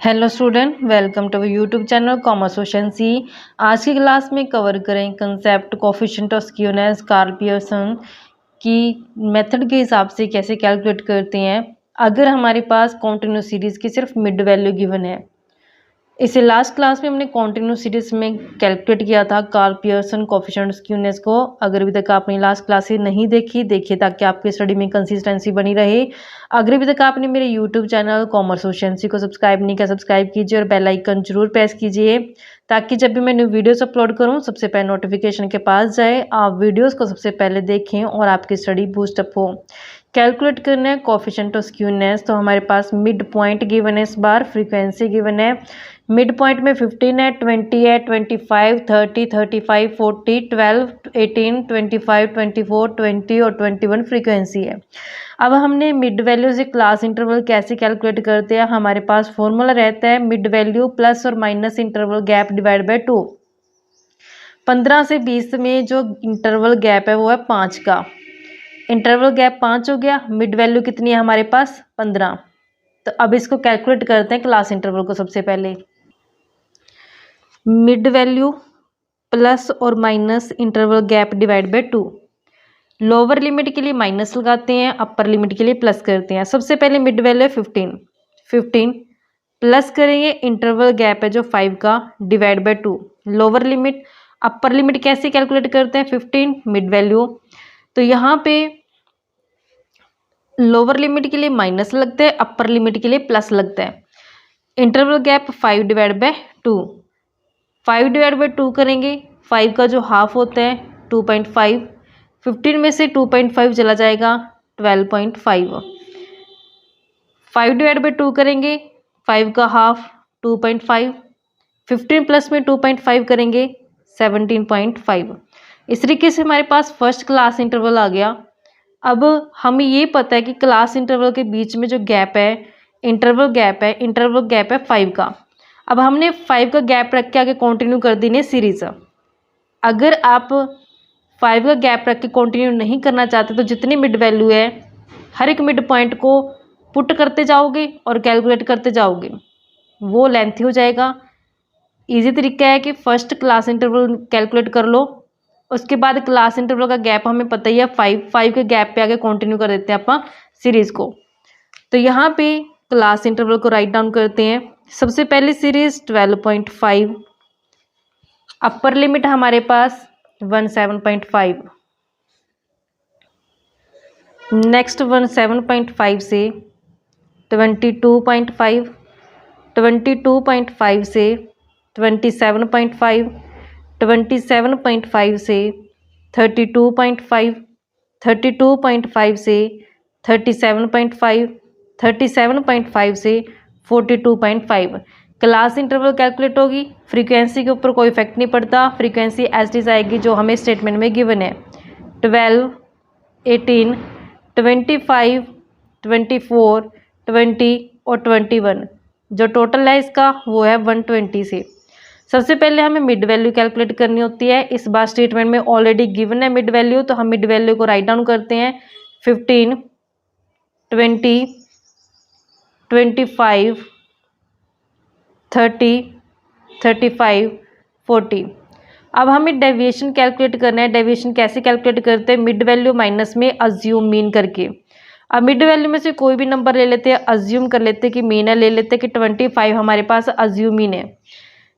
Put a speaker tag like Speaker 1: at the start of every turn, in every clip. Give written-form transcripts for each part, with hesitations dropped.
Speaker 1: Hello student, welcome to YouTube channel commerce question C. आज की class में cover करें concept coefficient of skewness Karl Pearson की method के हिसाब से कैसे कैलकुलेट करते हैं अगर हमारे पास कॉन्टिन्यूस सीरीज की सिर्फ मिड वैल्यू गिवन है। इसे लास्ट क्लास में हमने कॉन्टिन्यूस सीरीज में कैलकुलेट किया था कार्ल पियर्सन कोफिशिएंट स्क्यूनेस को। अगर अभी तक आपने लास्ट क्लासेस नहीं देखिए ताकि आपकी स्टडी में कंसिस्टेंसी बनी रहे। अगर अभी तक आपने मेरे यूट्यूब चैनल कॉमर्स क्वेश्चन को सब्सक्राइब नहीं किया, सब्सक्राइब कीजिए और बेल आइकन जरूर प्रेस कीजिए ताकि जब भी मैं न्यू वीडियोस अपलोड करूं सबसे पहले नोटिफिकेशन के पास जाए, आप वीडियोस को सबसे पहले देखें और आपकी स्टडी बूस्टअप हो। कैलकुलेट करना है कोफिशिएंट ऑफ स्क्यूनेस, तो हमारे पास मिड पॉइंट गिवन है, इस बार फ्रीक्वेंसी गिवन है। मिड पॉइंट में 15 है, 20 है, 25, 30, 35, 40, 12, 18, 25, 24, 20 और 21 फ्रीक्वेंसी है। अब हमने मिड वैल्यू से क्लास इंटरवल कैसे कैलकुलेट करते हैं, हमारे पास फॉर्मूला रहता है मिड वैल्यू प्लस और minus interval gap divide by 2। 15 से 20 में जो इंटरवल गैप है वो है 5 का। इंटरवल गैप 5 हो गया, मिड वैल्यू कितनी है हमारे पास 15। तो अब इसको कैलकुलेट करते हैं क्लास इंटरवल को। सबसे पहले मिड वैल्यू प्लस और minus interval gap divide by 2। Lower limit के लिए माइनस लगाते हैं, अपर लिमिट के लिए प्लस करते हैं। सबसे पहले मिड वैल्यू है 15 प्लस करेंगे इंटरवल गैप है जो 5 का divide by 2। Lower limit upper limit कैसे कैलकुलेट करते हैं 15 मिड वैल्यू, तो यहाँ पे लोअर लिमिट के लिए माइनस लगता है, अपर लिमिट के लिए प्लस लगता है। Interval gap 5 divide by 2, 5 divide by 2 करेंगे, 5 का जो हाफ होता है 2.5, 15 में से 2.5 चला जाएगा 12.5। 5 डिवाइड बाय 2 करेंगे, 5 का हाफ 2.5, 15 प्लस में 2.5 करेंगे 17.5। इस तरीके से हमारे पास फर्स्ट क्लास इंटरवल आ गया। अब हमें ये पता है कि क्लास इंटरवल के बीच में जो गैप है इंटरवल गैप है 5 का। अब हमने 5 का गैप रख के आगे कंटिन्यू कर देनी सीरीज। अगर आप 5 का गैप रख के कंटिन्यू नहीं करना चाहते तो जितनी मिड वैल्यू है हर एक मिड पॉइंट को पुट करते जाओगे और कैलकुलेट करते जाओगे, वो लेंथी हो जाएगा। इजी तरीका है कि फर्स्ट क्लास इंटरवल कैलकुलेट कर लो, उसके बाद क्लास इंटरवल का गैप हमें पता ही है 5 के गैप पे आगे कंटिन्यू कर देते हैं अपन सीरीज को। तो यहाँ पे क्लास इंटरवल को राइट डाउन करते हैं। सबसे पहले सीरीज 12.5, अपर लिमिट हमारे पास 17.5, नेक्स्ट 17.5 से 22.5, 22.5 से 27.5, 27.5 से 32.5, 32.5 से 37.5, 37.5 से 42.5। क्लास इंटरवल कैलकुलेट होगी, फ्रीक्वेंसी के ऊपर कोई इफेक्ट नहीं पड़ता, फ्रीक्वेंसी एज आएगी जो हमें स्टेटमेंट में गिवन है। 12, 18, 25, 24, 20 और 21, जो टोटल है इसका वो है 120 से। सबसे पहले हमें मिड वैल्यू कैलकुलेट करनी होती है। इस बार स्टेटमेंट में ऑलरेडी गिवन है मिड वैल्यू, तो हम मिड वैल्यू को राइट डाउन करते हैं 15, 20, 25, 30, 35, 40। अब हमें डेविएशन कैलकुलेट करना है। डेविएशन कैसे कैलकुलेट करते हैं, मिड वैल्यू माइनस में अज्यूम मीन करके। अब मिड वैल्यू में से कोई भी नंबर ले लेते हैं, अज्यूम कर लेते हैं कि मीन है, ले लेते हैं कि 25 हमारे पास अज्यूम मीन है।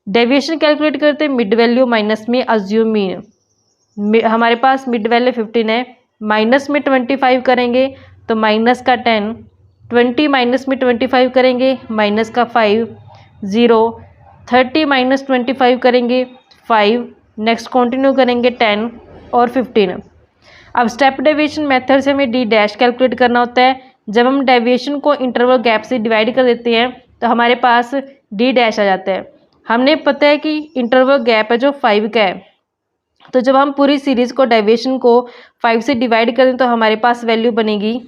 Speaker 1: डेविएशन कैलकुलेट करते हैं मिड वैल्यू माइनस में अज्यूम मीन। हमारे पास मिड वैल्यू 15 है, माइनस में 25 करेंगे तो माइनस का 10, 20 माइनस में 25 करेंगे माइनस का 5, 0, 30 माइनस 25 करेंगे 5, नेक्स्ट कंटिन्यू करेंगे 10 और 15। अब स्टेप डेविएशन मेथड से हमें डी डैश कैलकुलेट करना होता है। जब हम डेविएशन को इंटरवल गैप से डिवाइड कर देते हैं तो हमारे पास डी डैश आ जाता है। हमने पता है कि इंटरवल गैप है जो 5 का है, तो जब हम पूरी सीरीज को डेविएशन को 5 से डिवाइड करें तो हमारे पास वैल्यू बनेगी।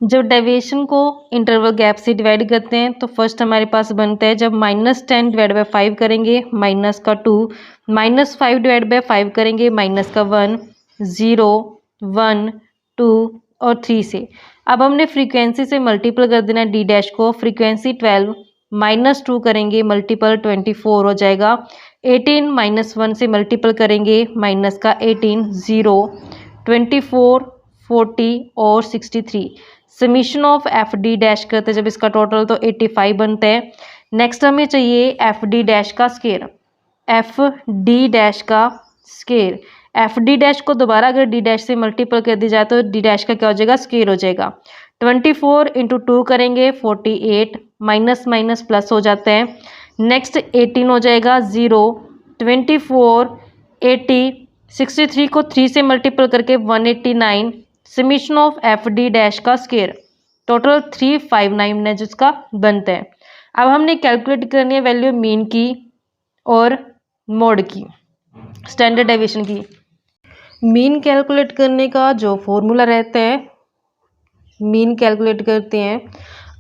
Speaker 1: जब डेविएशन को इंटरवल गैप से डिवाइड करते हैं तो फर्स्ट हमारे पास बनता है, जब -10 डिवाइड बाय 5 करेंगे माइनस का 2, -5 डिवाइड बाय 5 करेंगे माइनस का 1, 0, 1, 2 और 3 से। अब हमने फ्रीक्वेंसी से मल्टीपल कर देना है डी डैश को। फ्रीक्वेंसी 12 माइनस 2 करेंगे मल्टीपल 24 हो जाएगा। 18 माइनस 1 से मल्टीपल करेंगे माइनस का 18 0 24 40 और 63। Summation of f d dash करते जब इसका टोटल तो 85 बनता है। नेक्स्ट हमें चाहिए एफ डी डैश का स्केयर। एफ डी डैश का स्केयर, एफ डी डैश को दोबारा अगर डी डैश से मल्टीपल कर दी जाए तो डी डैश का क्या हो जाएगा, स्केयर हो जाएगा। 24 इंटू 2 करेंगे 48 माइनस माइनस प्लस हो जाता है। नेक्स्ट 18 हो जाएगा 0 24 80 63 को 3 से मल्टीपल करके 189। Summation of f d dash का स्केयर टोटल 359 है जिसका बनता है। अब हमने कैलकुलेट करनी है वैल्यू मीन की और मोड की, स्टैंडर्ड डेविएशन की। मीन कैलकुलेट करने का जो फॉर्मूला रहता है, मीन कैलकुलेट करते हैं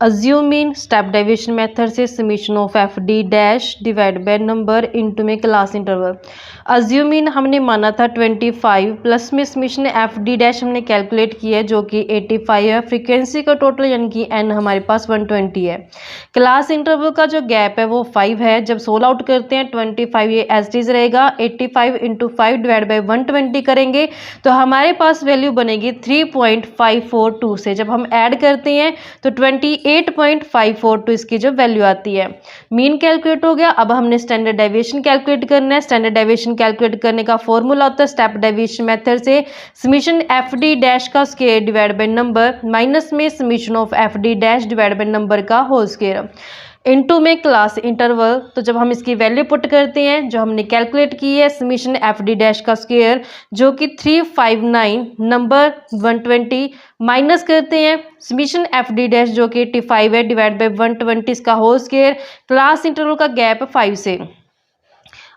Speaker 1: assume mean step deviation method से summation of f d dash divide by number into में क्लास इंटरवल। अज्यूम मीन हमने माना था 25 प्लस में समीशन एफ डी डैश हमने कैलकुलेट किया है जो कि 85 है। फ्रीक्वेंसी का टोटल यानी कि एन हमारे पास 120 है। क्लास इंटरवल का जो गैप है वो 5 है। जब सोल आउट करते हैं 25 ये एज इट इज रहेगा। 85 इंटू 5 डिवाइड बाई 120 करेंगे तो हमारे पास वैल्यू बनेगी 3.542 से। जब हम ऐड करते हैं तो 28.542 इसकी जो वैल्यू आती है। मीन कैलकुलेट हो गया। अब हमने स्टैंडर्ड डेविएशन कैलकुलेट करना है। स्टैंडर्ड डेविएशन कैलकुलेट करने का फॉर्मूला होता है स्टेप डेविएशन मेथड से समीशन एफ डी डैश का square divide by number minus में summation of f d dash divide by number का होल स्केयर इनटू में क्लास इंटरवल। तो जब हम इसकी वैल्यू पुट करते हैं जो हमने कैलकुलेट की है समीशन एफ डी डैश का स्केयर जो कि 359 नंबर 120 माइनस करते हैं समीशन एफ डी डैश जो कि 85 है डिवाइड बाय 120 इसका होल स्केयर। क्लास इंटरवल का गैप 5 से।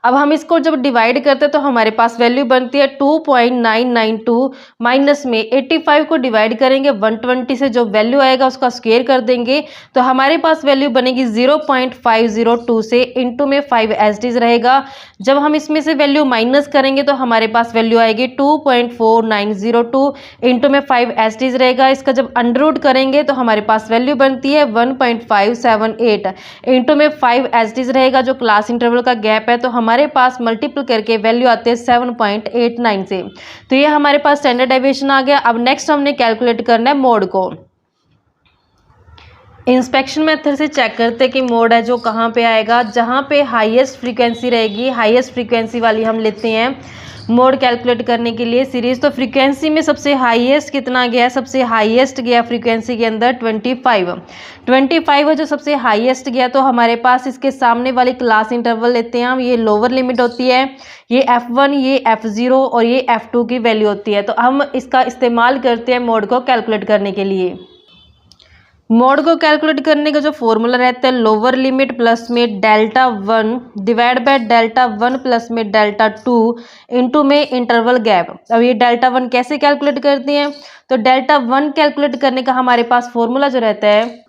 Speaker 1: अब हम इसको जब डिवाइड करते हैं तो हमारे पास वैल्यू बनती है 2.992 माइनस में 85 को डिवाइड करेंगे 120 से जो वैल्यू आएगा उसका स्क्वायर कर देंगे तो हमारे पास वैल्यू बनेगी 0.502 से इंटू में 5 एज इट इज रहेगा। जब हम इसमें से वैल्यू माइनस करेंगे तो हमारे पास वैल्यू आएगी 2.4902 इंटू में 5 एज इट इज रहेगा। इसका जब अंडर रूट करेंगे तो हमारे पास वैल्यू बनती है 1.578 इंटू में 5 एज इट इज रहेगा। जो क्लास इंटरवल का गैप है तो हमारे पास मल्टीपल करके वैल्यू आते हैं 7.89 से। तो ये हमारे पास स्टैंडर्ड डेविएशन आ गया। अब नेक्स्ट हमने कैलकुलेट करना है मोड को। इंस्पेक्शन मेथड से चेक करते हैं कि मोड है जो कहाँ पे आएगा, जहाँ पे हाईएस्ट फ्रीक्वेंसी रहेगी हाईएस्ट फ्रीक्वेंसी वाली हम लेते हैं मोड कैलकुलेट करने के लिए सीरीज। तो फ्रीक्वेंसी में सबसे हाईएस्ट कितना गया, सबसे हाईएस्ट गया फ्रीक्वेंसी के अंदर 25 है जो सबसे हाईएस्ट गया। तो हमारे पास इसके सामने वाली क्लास इंटरवल लेते हैं हम, ये लोअर लिमिट होती है, ये F1 ये F0 और ये F2 की वैल्यू होती है। तो हम इसका इस्तेमाल करते हैं मोड को कैलकुलेट करने के लिए। मोड को कैलकुलेट करने का जो फॉर्मूला रहता है लोअर लिमिट प्लस में delta 1 divide by delta 1 plus में डेल्टा 2 इंटू में इंटरवल गैप। अब ये डेल्टा 1 कैसे कैलकुलेट करते हैं, तो डेल्टा 1 कैलकुलेट करने का हमारे पास फॉर्मूला जो रहता है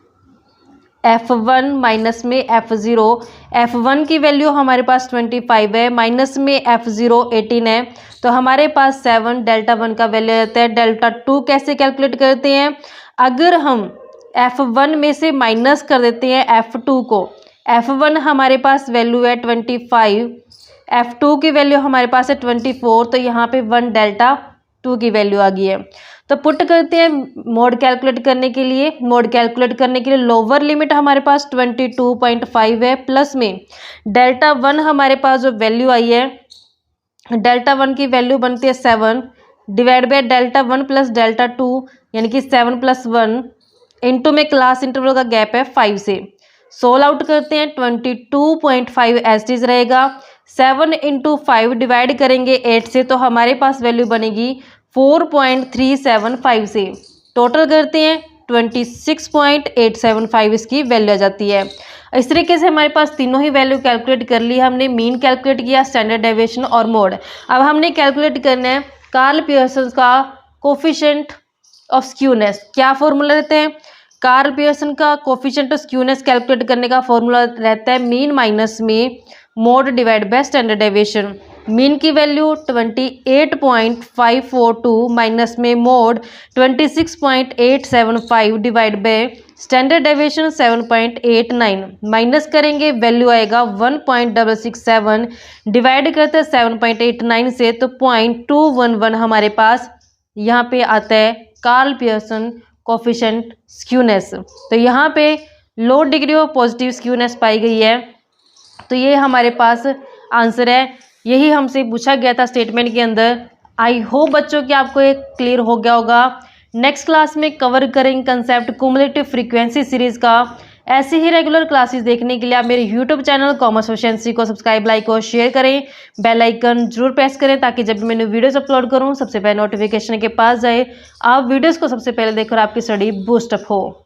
Speaker 1: F1 माइनस में F0। F1 की वैल्यू हमारे पास 25 है, माइनस में F0 18 है, तो हमारे पास 7 डेल्टा 1 का वैल्यू रहता है। डेल्टा 2 कैसे कैलकुलेट करते हैं, अगर हम F1 में से माइनस कर देते हैं F2 को, F1 हमारे पास वैल्यू है 25, F2 की वैल्यू हमारे पास है 24, तो यहाँ पे 1 डेल्टा 2 की वैल्यू आ गई है। तो पुट करते हैं मोड कैलकुलेट करने के लिए। मोड कैलकुलेट करने के लिए लोअर लिमिट हमारे पास 22.5 है प्लस में डेल्टा 1 हमारे पास जो वैल्यू आई है डेल्टा 1 की वैल्यू बनती है 7 divide by delta 1 plus delta 2 यानी कि 7 प्लस 1 इंटू में क्लास इंटरवल का गैप है 5 से। सोल आउट करते हैं 22.5 एज इट इज रहेगा। 7 इंटू 5 डिवाइड करेंगे 8 से तो हमारे पास वैल्यू बनेगी 4.375 से। टोटल करते हैं 26.875 इसकी वैल्यू आ जाती है। इस तरीके से हमारे पास तीनों ही वैल्यू कैलकुलेट कर ली हमने। मीन कैलकुलेट किया, स्टैंडर्ड डेविएशन और मोड। अब हमने कैलकुलेट करना है कार्ल पियर्सन का कोफिशिएंट ऑफ स्क्यूनेस। क्या फॉर्मूला रहते हैं, कार्ल पियर्सन का कोफिशिएंट ऑफ स्क्यूनेस कैलकुलेट करने का फॉर्मूला रहता है मीन माइनस में mode divide by standard deviation. Mean की वैल्यू 28.542 माइनस में mode 26.875 divide by standard deviation 7.89 minus करेंगे वैल्यू आएगा 1.667 डिवाइड करते हैं 7.89 से तो 0.211 हमारे पास यहाँ पे आता है कार्ल पियर्सन कोफिशिएंट स्क्यूनेस। तो यहाँ पे लो डिग्री ऑफ पॉजिटिव स्क्यूनेस पाई गई है। तो ये हमारे पास आंसर है, यही हमसे पूछा गया था स्टेटमेंट के अंदर। आई होप बच्चों कि आपको ये क्लियर हो गया होगा। नेक्स्ट क्लास में कवर करेंगे कंसेप्ट क्युमुलेटिव फ्रीक्वेंसी सीरीज का। ऐसे ही रेगुलर क्लासेस देखने के लिए आप मेरे यूट्यूब चैनल कॉमर्स एफिशिएंसी को सब्सक्राइब, लाइक और शेयर करें। बेल आइकन जरूर प्रेस करें ताकि जब भी मैंने वीडियोस अपलोड करूं सबसे पहले नोटिफिकेशन के पास जाए, आप वीडियोस को सबसे पहले देखकर आपकी स्टडी बूस्टअप हो।